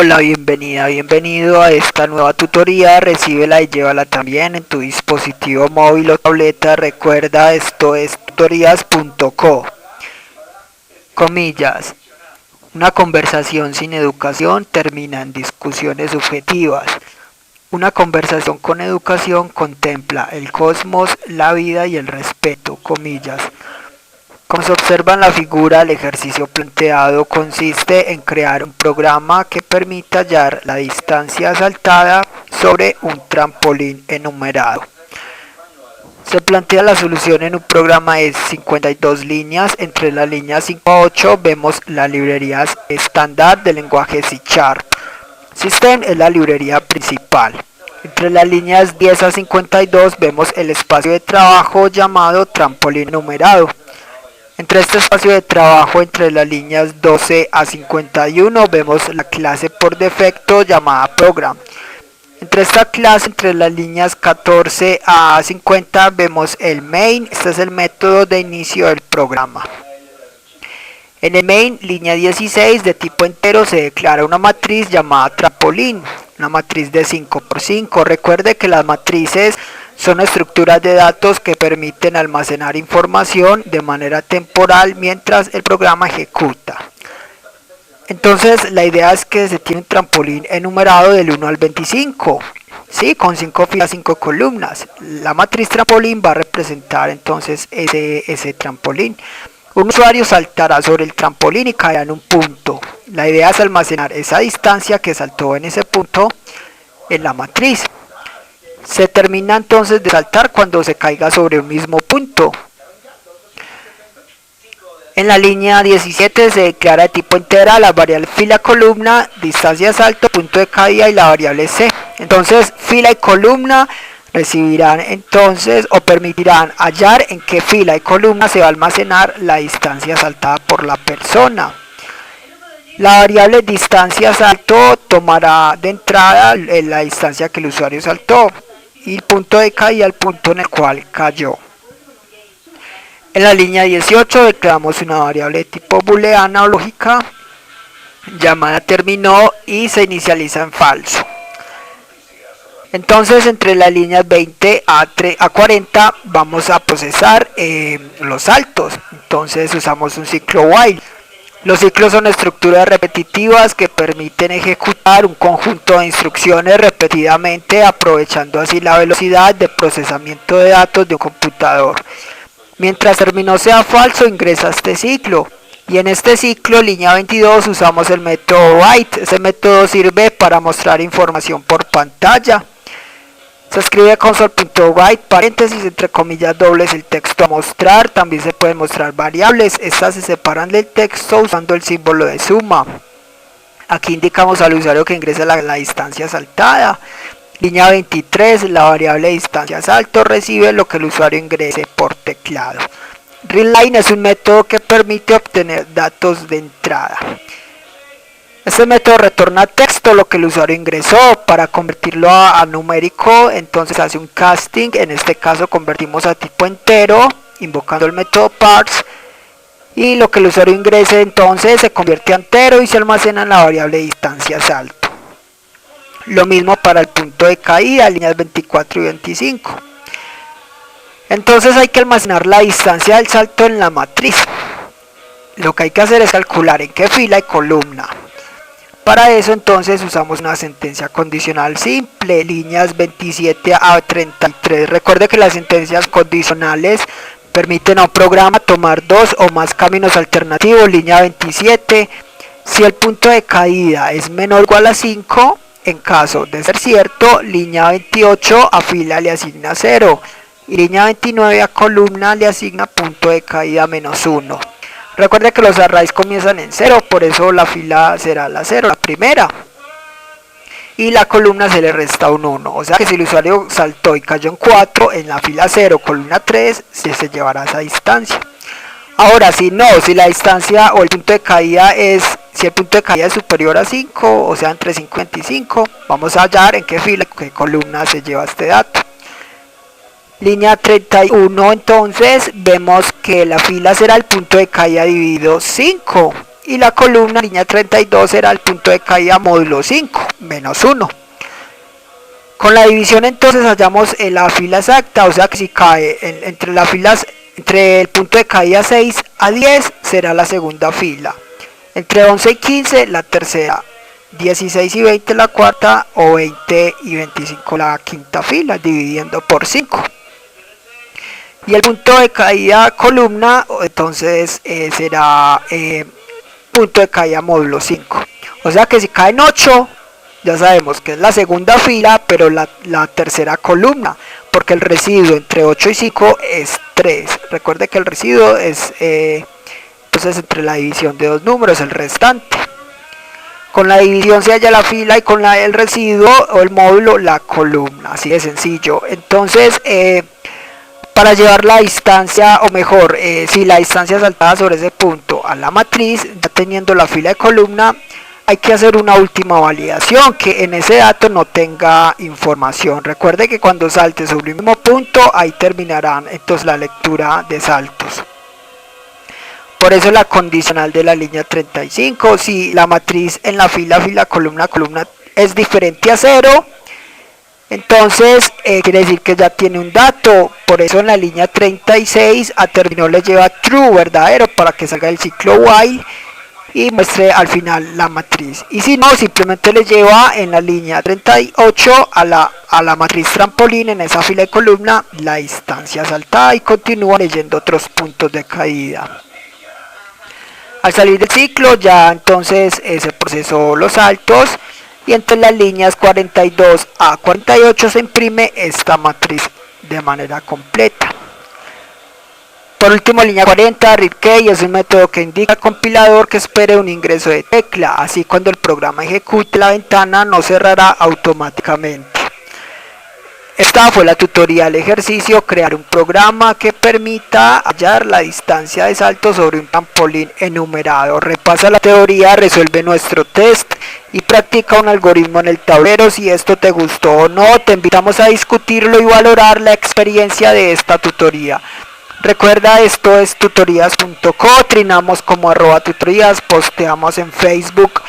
Hola, bienvenido a esta nueva tutoría, recíbela y llévala también en tu dispositivo móvil o tableta. Recuerda, esto es tutorías.co. Comillas. Una conversación sin educación termina en discusiones subjetivas. Una conversación con educación contempla el cosmos, la vida y el respeto. Comillas. Como se observa en la figura, el ejercicio planteado consiste en crear un programa que permita hallar la distancia saltada sobre un trampolín enumerado. Se plantea la solución en un programa de 52 líneas. Entre las líneas 5 a 8 vemos las librerías estándar del lenguaje C#. System es la librería principal. Entre las líneas 10 a 52 vemos el espacio de trabajo llamado trampolín enumerado. Entre este espacio de trabajo, entre las líneas 12 a 51, vemos la clase por defecto llamada Program. Entre esta clase, entre las líneas 14 a 50, vemos el main. Este es el método de inicio del programa. En el main, línea 16, de tipo entero, se declara una matriz llamada trampolín, una matriz de 5×5. Recuerde que las matrices son estructuras de datos que permiten almacenar información de manera temporal mientras el programa ejecuta. Entonces la idea es que se tiene un trampolín enumerado del 1 al 25, ¿sí? Con 5 filas, 5 columnas. La matriz trampolín va a representar entonces ese trampolín. Un usuario saltará sobre el trampolín y caerá en un punto. La idea es almacenar esa distancia que saltó en ese punto en la matriz. Se termina entonces de saltar cuando se caiga sobre un mismo punto. En la línea 17 se declara de tipo entera la variable fila, columna, distancia de salto, punto de caída y la variable c. Entonces fila y columna recibirán entonces o permitirán hallar en qué fila y columna se va a almacenar la distancia saltada por la persona. La variable distancia salto tomará de entrada la distancia que el usuario saltó y el punto de caída el punto en el cual cayó. En la línea 18 declaramos una variable de tipo booleana o lógica llamada terminó y se inicializa en falso. Entonces entre las líneas 20 a 40 vamos a procesar los saltos. Entonces usamos un ciclo while. Los ciclos son estructuras repetitivas que permiten ejecutar un conjunto de instrucciones repetidamente, aprovechando así la velocidad de procesamiento de datos de un computador. Mientras terminó sea falso, ingresa este ciclo. Y en este ciclo, línea 22, usamos el método write. Ese método sirve para mostrar información por pantalla. Se escribe console.write, paréntesis, entre comillas dobles, el texto a mostrar. También se pueden mostrar variables. Estas se separan del texto usando el símbolo de suma. Aquí indicamos al usuario que ingrese la distancia saltada. Línea 23, la variable distancia salto recibe lo que el usuario ingrese por teclado. Readline es un método que permite obtener datos de entrada. Este método retorna texto, lo que el usuario ingresó. Para convertirlo a numérico, entonces hace un casting. En este caso convertimos a tipo entero, invocando el método parse. Y lo que el usuario ingrese entonces se convierte a entero y se almacena en la variable distancia salto. Lo mismo para el punto de caída, líneas 24 y 25. Entonces hay que almacenar la distancia del salto en la matriz. Lo que hay que hacer es calcular en qué fila y columna. Para eso entonces usamos una sentencia condicional simple, líneas 27 a 33. Recuerde que las sentencias condicionales permiten a un programa tomar dos o más caminos alternativos. Línea 27, si el punto de caída es menor o igual a 5, en caso de ser cierto, línea 28 a fila le asigna 0 y línea 29 a columna le asigna punto de caída -1. Recuerde que los arrays comienzan en 0, por eso la fila será la 0, la primera. Y la columna se le resta un 1. O sea que si el usuario saltó y cayó en 4, en la fila 0, columna 3, se llevará esa distancia. Ahora, si la distancia o el punto de caída si el punto de caída es superior a 5, o sea entre 5 y 25, vamos a hallar en qué fila, qué columna se lleva este dato. Línea 31, entonces vemos que la fila será el punto de caída dividido 5. y la columna línea 32 será el punto de caída módulo 5, menos 1. Con la división entonces hallamos la fila exacta, o sea que si cae entre las filas, entre el punto de caída 6 a 10 será la segunda fila, entre 11 y 15 la tercera, 16 y 20 la cuarta o 20 y 25 la quinta fila, dividiendo por 5. Y el punto de caída columna entonces será punto de caída módulo 5. O sea que si caen 8, ya sabemos que es la segunda fila, pero la tercera columna, porque el residuo entre 8 y 5 es 3. Recuerde que el residuo es entonces entre la división de dos números, el restante. Con la división se halla la fila y con el residuo o el módulo la columna, así de sencillo. Entonces, para llevar la distancia, o mejor, si la distancia saltada sobre ese punto a la matriz, ya teniendo la fila de columna, hay que hacer una última validación, que en ese dato no tenga información. Recuerde que cuando salte sobre un mismo punto, ahí terminarán entonces la lectura de saltos. Por eso la condicional de la línea 35, si la matriz en la fila, columna, es diferente a 0, entonces quiere decir que ya tiene un dato. Por eso en la línea 36 a término le lleva true, verdadero, para que salga el ciclo while y muestre al final la matriz. Y si no, simplemente le lleva en la línea 38 a la matriz trampolín, en esa fila de columna, la distancia saltada, y continúa leyendo otros puntos de caída. Al salir del ciclo ya entonces se procesó los saltos y entre las líneas 42 a 48 se imprime esta matriz de manera completa. Por último, línea 40, read key, es un método que indica al compilador que espere un ingreso de tecla, así cuando el programa ejecute la ventana no cerrará automáticamente. Esta fue la tutorial ejercicio, crear un programa que permita hallar la distancia de salto sobre un trampolín enumerado. Repasa la teoría, resuelve nuestro test y practica un algoritmo en el tablero. Si esto te gustó o no, te invitamos a discutirlo y valorar la experiencia de esta tutoría. Recuerda, esto es tutorías.co, trinamos como @tutorías, posteamos en Facebook,